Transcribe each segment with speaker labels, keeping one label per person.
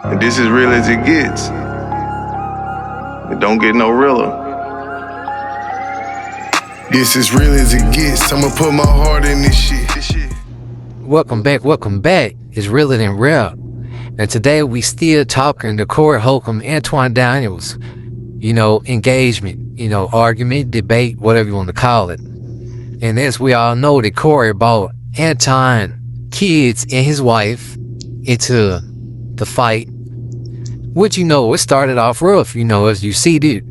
Speaker 1: And this is real as it gets. It don't get no realer. This is real as it gets. I'ma put my heart in this shit.
Speaker 2: Welcome back. It's realer than real. And today we still talking to Corey Holcomb, Anton Daniels. Engagement, argument, debate, whatever you want to call it. And as we all know, that Corey brought Anton, kids, and his wife into the fight. Which, it started off rough, as you see, dude.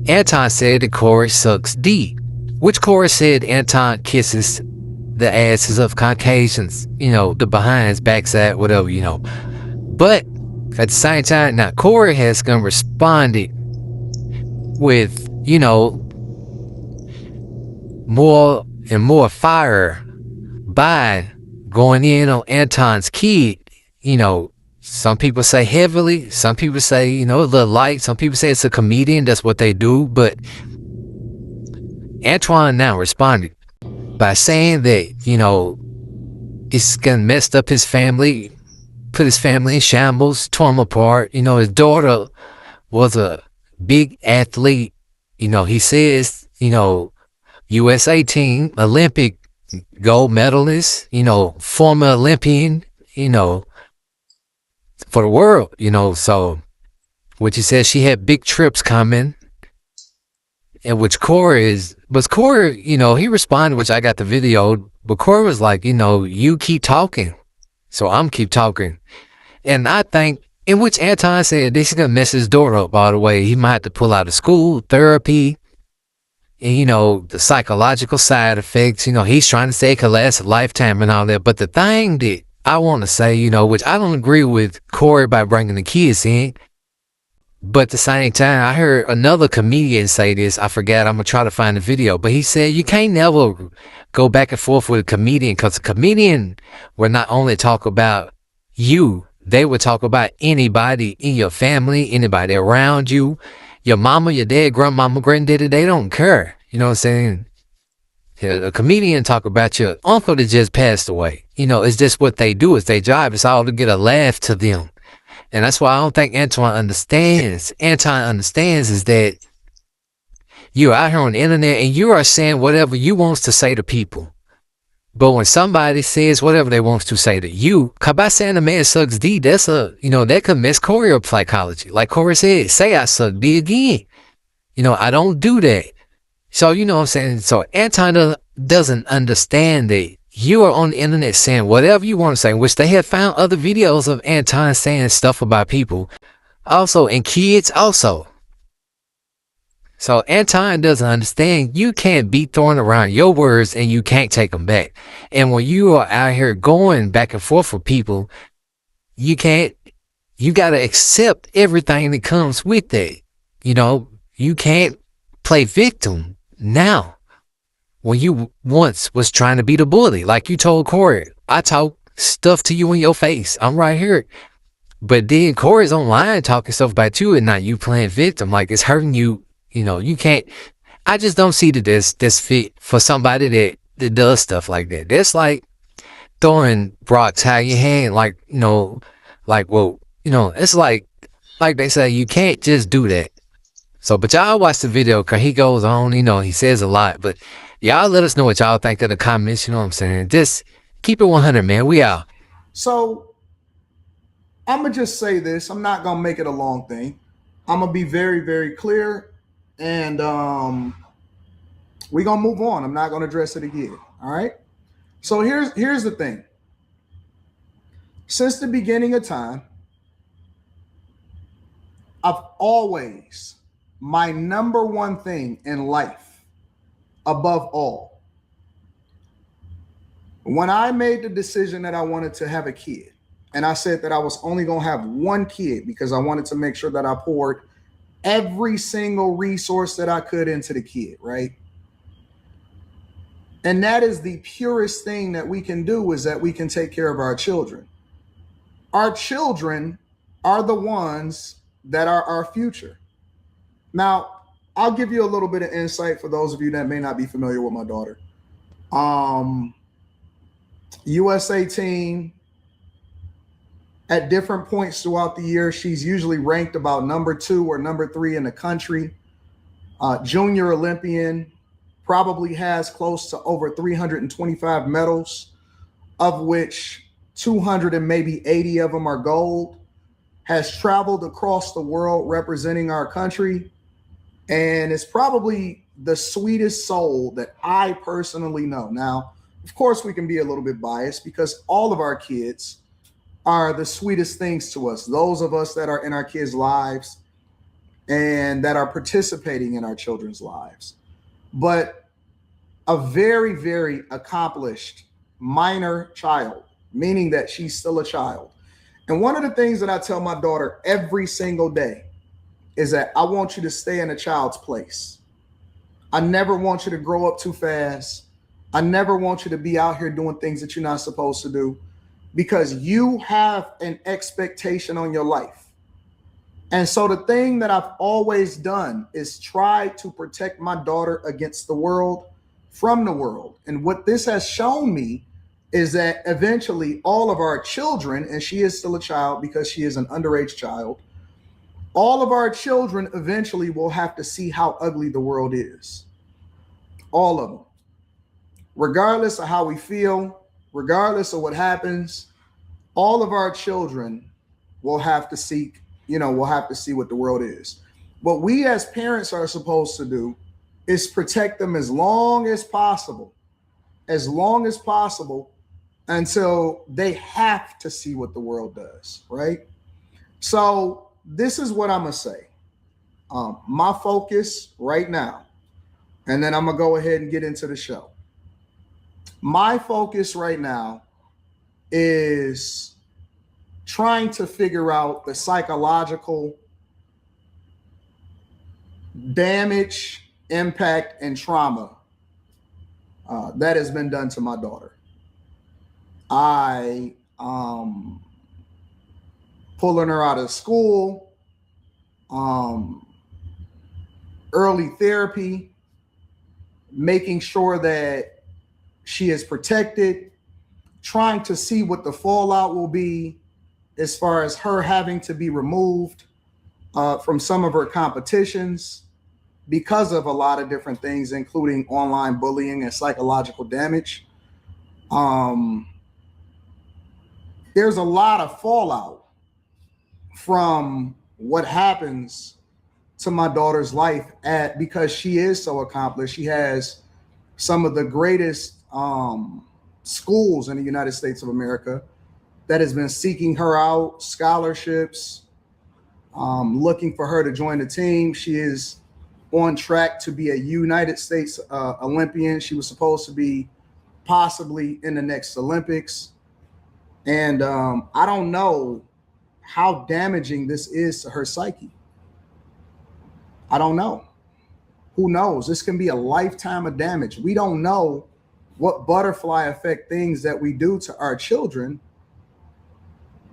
Speaker 2: Anton said that Corey sucks D, which Corey said Anton kisses the asses of Caucasians, the behinds, backside, whatever, But at the same time, now Corey has responded with, more and more fire by going in on Anton's kid. Some people say heavily, some people say, a little light, some people say it's a comedian, that's what they do. But Antoine now responded by saying that, it's gonna messed up his family, put his family in shambles, tore him apart. His daughter was a big athlete. He says, USA team, Olympic gold medalist, former Olympian, for the world, so which he says she had big trips coming, and which Corey, he responded, which I got the video, but Corey was like, you keep talking, so I'm keep talking. And I think, in which Anton said this is gonna mess his daughter up all the way. He might have to pull out of school, therapy, and the psychological side effects. He's trying to say it could last a lifetime and all that. But the thing that I want to say, which I don't agree with Corey by bringing the kids in, but at the same time, I heard another comedian say this. I forgot. I'm gonna try to find the video, but he said you can't never go back and forth with a comedian, because a comedian will not only talk about you, they would talk about anybody in your family, anybody around you, your mama, your dad, grandmama, granddaddy. They don't care. You know what I'm saying? A comedian talk about your uncle that just passed away. It's just what they do. It's their job. It's all to get a laugh to them. And that's why I don't think Anton understands. Anton understands is that you're out here on the internet and you are saying whatever you wants to say to people. But when somebody says whatever they wants to say to you, by saying a man sucks D, that's that could mess Corey up psychology. Like Corey said, say I suck D again. I don't do that. So, what I'm saying? So Anton doesn't understand that you are on the internet saying whatever you want to say, which they have found other videos of Anton saying stuff about people also, and kids also. So Anton doesn't understand you can't be throwing around your words and you can't take them back. And when you are out here going back and forth with people, you got to accept everything that comes with that. You can't play victim now when you once was trying to be the bully. Like you told Corey, I talk stuff to you in your face. I'm right here. But then Corey's online talking stuff about you and not you playing victim. Like it's hurting you. You can't. I just don't see that this fit for somebody that does stuff like that. That's like throwing rocks out of your hand. Like, it's like they say, you can't just do that. So, but y'all watch the video because he goes on, he says a lot. But y'all let us know what y'all think in the comments. You know what I'm saying? Just keep it 100, man. We out.
Speaker 3: So, I'm going to just say this. I'm not going to make it a long thing. I'm going to be very, very clear. And we're going to move on. I'm not going to address it again. All right? So, here's the thing. Since the beginning of time, I've always, my number one thing in life, above all, when I made the decision that I wanted to have a kid, and I said that I was only going to have one kid because I wanted to make sure that I poured every single resource that I could into the kid, right? And that is the purest thing that we can do, is that we can take care of our children. Our children are the ones that are our future. Now, I'll give you a little bit of insight for those of you that may not be familiar with my daughter. USA team, At different points throughout the year, she's usually ranked about number 2 or number 3 in the country. Junior Olympian, probably has close to over 325 medals, of which 200 and maybe 80 of them are gold. Has traveled across the world representing our country, and is probably the sweetest soul that I personally know. Now, of course, we can be a little bit biased because all of our kids are the sweetest things to us. Those of us that are in our kids' lives and that are participating in our children's lives. But a very, very accomplished minor child, meaning that she's still a child. And one of the things that I tell my daughter every single day is that I want you to stay in a child's place. I never want you to grow up too fast. I never want you to be out here doing things that you're not supposed to do, because you have an expectation on your life. And so the thing that I've always done is try to protect my daughter against the world, from the world. And what this has shown me is that eventually all of our children, and she is still a child because she is an underage child, all of our children eventually will have to see how ugly the world is. All of them. Regardless of how we feel, regardless of what happens, all of our children will have to see what the world is. What we as parents are supposed to do is protect them as long as possible, until they have to see what the world does, right? So this is what I'm going to say. My focus right now, and then I'm going to go ahead and get into the show. My focus right now is trying to figure out the psychological damage, impact, and trauma that has been done to my daughter. I pulling her out of school, early therapy, making sure that she is protected, trying to see what the fallout will be as far as her having to be removed from some of her competitions because of a lot of different things, including online bullying and psychological damage. There's a lot of fallout from what happens to my daughter's life because she is so accomplished. She has some of the greatest schools in the United States of America that has been seeking her out, scholarships, looking for her to join the team. She is on track to be a United States Olympian. She was supposed to be possibly in the next Olympics. And I don't know how damaging this is to her psyche. I don't know. Who knows? This can be a lifetime of damage. We don't know what butterfly effect things that we do to our children.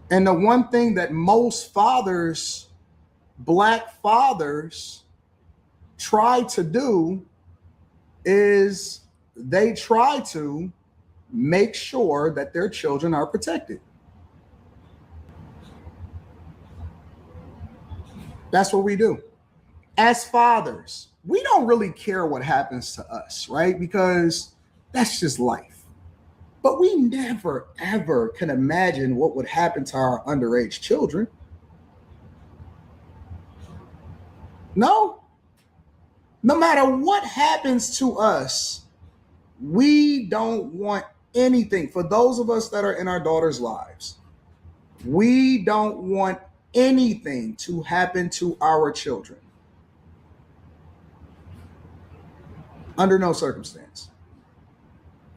Speaker 3: And the one thing that most fathers, Black fathers, try to do is they try to make sure that their children are protected. That's what we do. As fathers, we don't really care what happens to us, right? Because that's just life. But we never, ever can imagine what would happen to our underage children. No. No matter what happens to us, we don't want anything. For those of us that are in our daughters' lives, we don't want anything to happen to our children. Under no circumstance.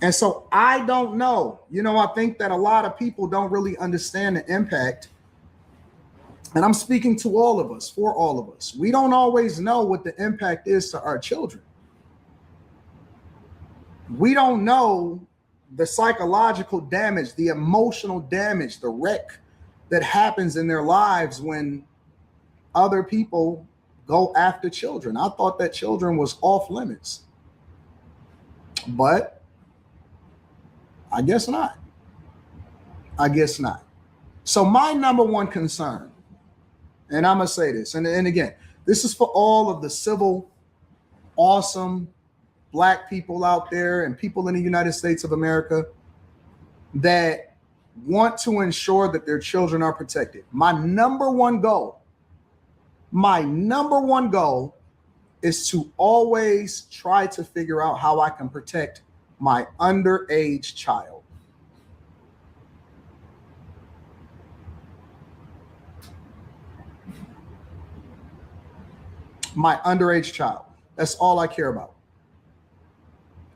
Speaker 3: And so I don't know. I think that a lot of people don't really understand the impact. And I'm speaking to all of us, for all of us. We don't always know what the impact is to our children. We don't know the psychological damage, the emotional damage, the wreck that happens in their lives when other people go after children. I thought that children was off limits. But I guess not. So my number one concern, and I'm going to say this, and again, this is for all of the civil, awesome Black people out there and people in the United States of America that want to ensure that their children are protected. My number one goal is to always try to figure out how I can protect my underage child. My underage child. That's all I care about.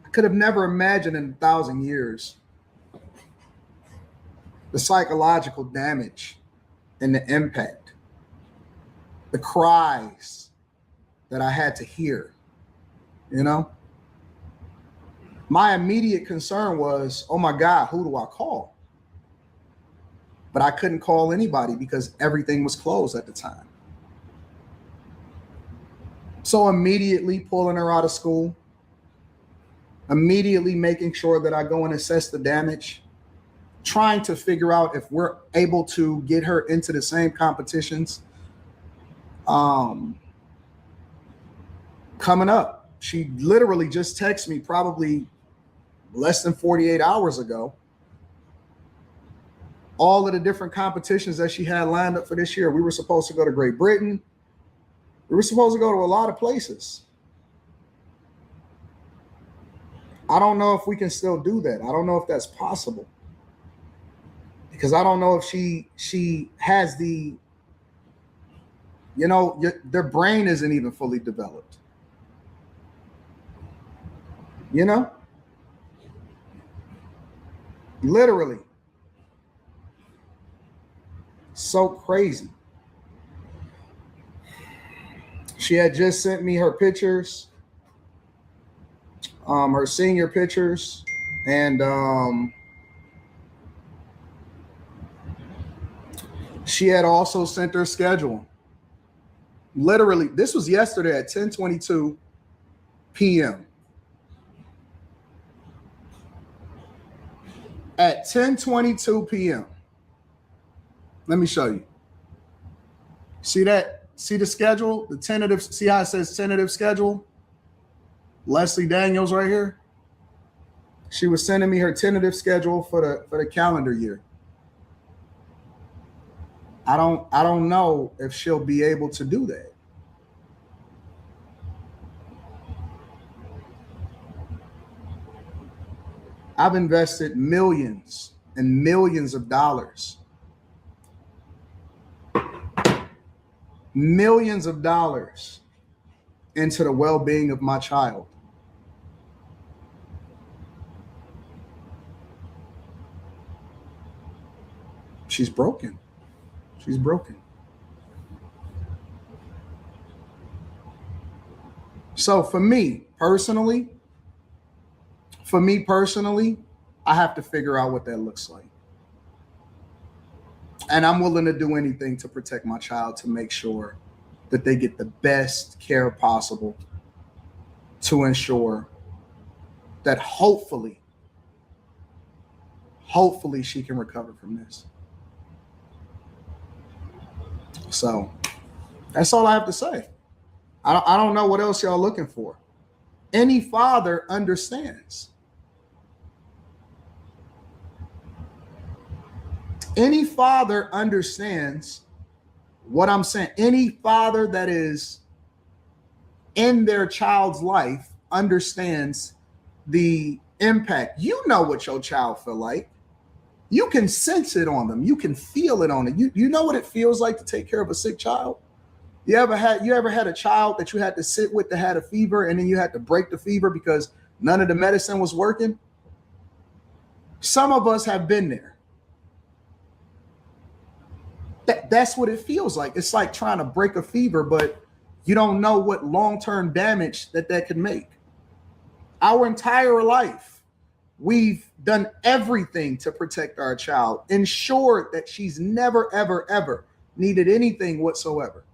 Speaker 3: I could have never imagined in 1,000 years the psychological damage and the impact, the cries that I had to hear, you know? My immediate concern was, oh my God, who do I call? But I couldn't call anybody because everything was closed at the time. So immediately pulling her out of school, immediately making sure that I go and assess the damage, trying to figure out if we're able to get her into the same competitions. Coming up, she literally just texted me probably less than 48 hours ago all of the different competitions that she had lined up for this year. We were supposed to go to Great Britain. We were supposed to go to a lot of places. I don't know if we can still do that. I don't know if that's possible. Because I don't know if she has the, their brain isn't even fully developed. Literally. So crazy. She had just sent me her pictures, her senior pictures, and she had also sent her schedule. Literally, this was yesterday at 10:22 p.m. At 10:22 p.m. Let me show you. See that? See the schedule? The tentative, see how it says tentative schedule? Leslie Daniels right here. She was sending me her tentative schedule for the calendar year. I don't know if she'll be able to do that. I've invested millions and millions of dollars. Millions of dollars into the well-being of my child. She's broken. She's broken. So for me personally, I have to figure out what that looks like. And I'm willing to do anything to protect my child, to make sure that they get the best care possible, to ensure that hopefully she can recover from this. So that's all I have to say. I don't know what else y'all looking for. Any father understands. Any father understands what I'm saying. Any father that is in their child's life understands the impact. You know what your child feel like. You can sense it on them. You can feel it on it. You know what it feels like to take care of a sick child? You ever had a child that you had to sit with that had a fever, and then you had to break the fever because none of the medicine was working? Some of us have been there. That's what it feels like. It's like trying to break a fever, but you don't know what long-term damage that could make. Our entire life, we've done everything to protect our child, ensured that she's never, ever, ever needed anything whatsoever.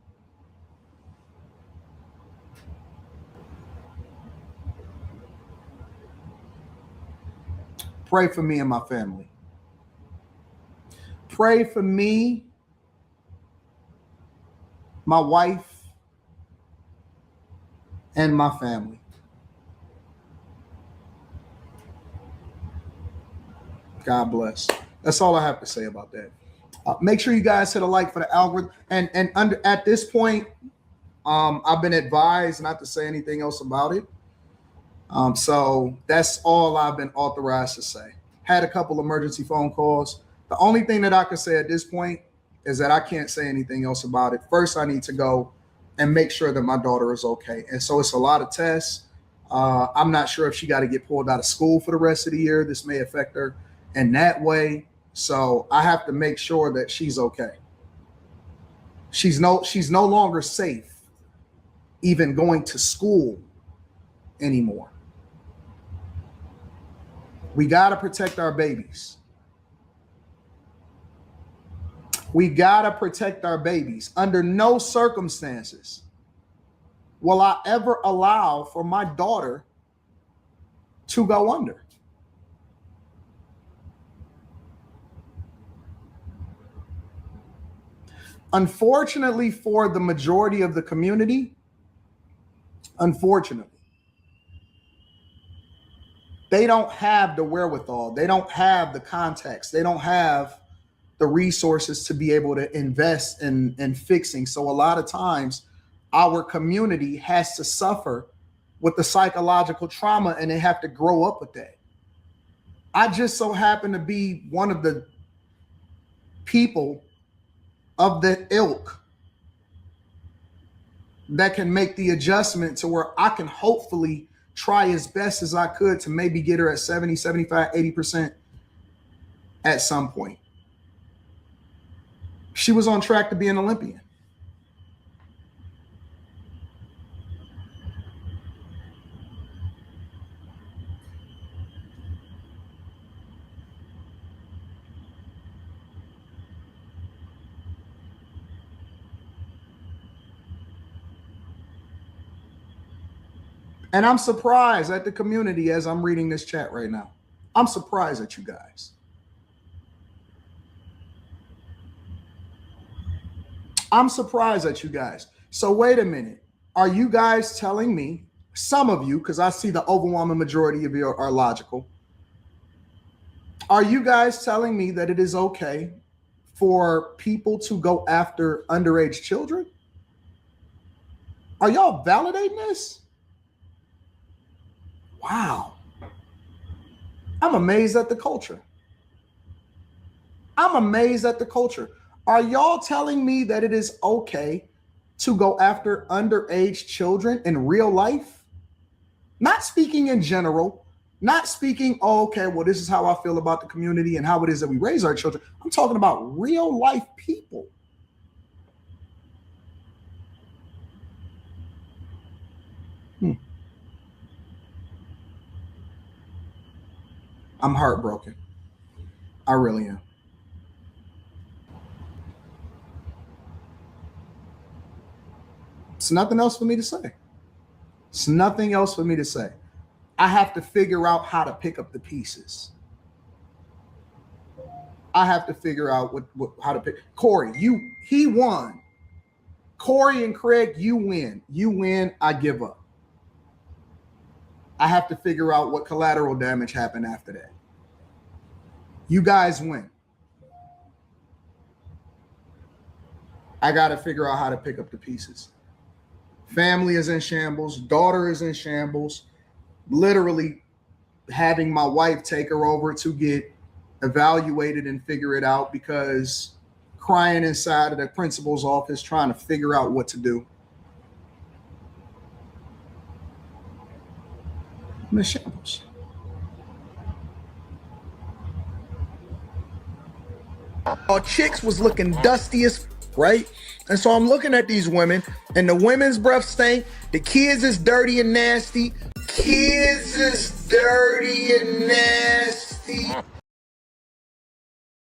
Speaker 3: Pray for me and my family. Pray for me, my wife, and my family. God bless. That's all I have to say about that. Make sure you guys hit a like for the algorithm. And at this point, I've been advised not to say anything else about it. So that's all I've been authorized to say. Had a couple emergency phone calls. The only thing that I can say at this point is that I can't say anything else about it. First, I need to go and make sure that my daughter is okay. And so it's a lot of tests. I'm not sure if she got to get pulled out of school for the rest of the year. This may affect her in that way. So I have to make sure that she's okay. She's no longer safe even going to school anymore. We got to protect our babies. We got to protect our babies. Under no circumstances will I ever allow for my daughter to go under. Unfortunately for the majority of the community, unfortunately, they don't have the wherewithal. They don't have the context. They don't have the resources to be able to invest in fixing. So a lot of times our community has to suffer with the psychological trauma and they have to grow up with that. I just so happen to be one of the people of the ilk that can make the adjustment to where I can hopefully try as best as I could to maybe get her at 70, 75, 80% at some point. She was on track to be an Olympian. And I'm surprised at the community as I'm reading this chat right now. I'm surprised at you guys. I'm surprised at you guys. So wait a minute. Are you guys telling me, some of you, because I see the overwhelming majority of you are logical. Are you guys telling me that it is okay for people to go after underage children? Are y'all validating this? Wow. I'm amazed at the culture. I'm amazed at the culture. Are y'all telling me that it is okay to go after underage children in real life? Not speaking in general, not speaking, oh, okay, well, this is how I feel about the community and how it is that we raise our children. I'm talking about real life people. I'm heartbroken. I really am. It's nothing else for me to say. It's nothing else for me to say. I have to figure out how to pick up the pieces. I have to figure out how to pick. Corey, he won. Corey and Craig, you win. You win, I give up. I have to figure out what collateral damage happened after that. You guys win. I got to figure out how to pick up the pieces. Family is in shambles. Daughter is in shambles. Literally having my wife take her over to get evaluated and figure it out because crying inside of the principal's office trying to figure out what to do. I'm in shambles. Our chicks was looking dusty as right? And so I'm looking at these women, and the women's breath stink. The kids is dirty and nasty. Kids is dirty and nasty.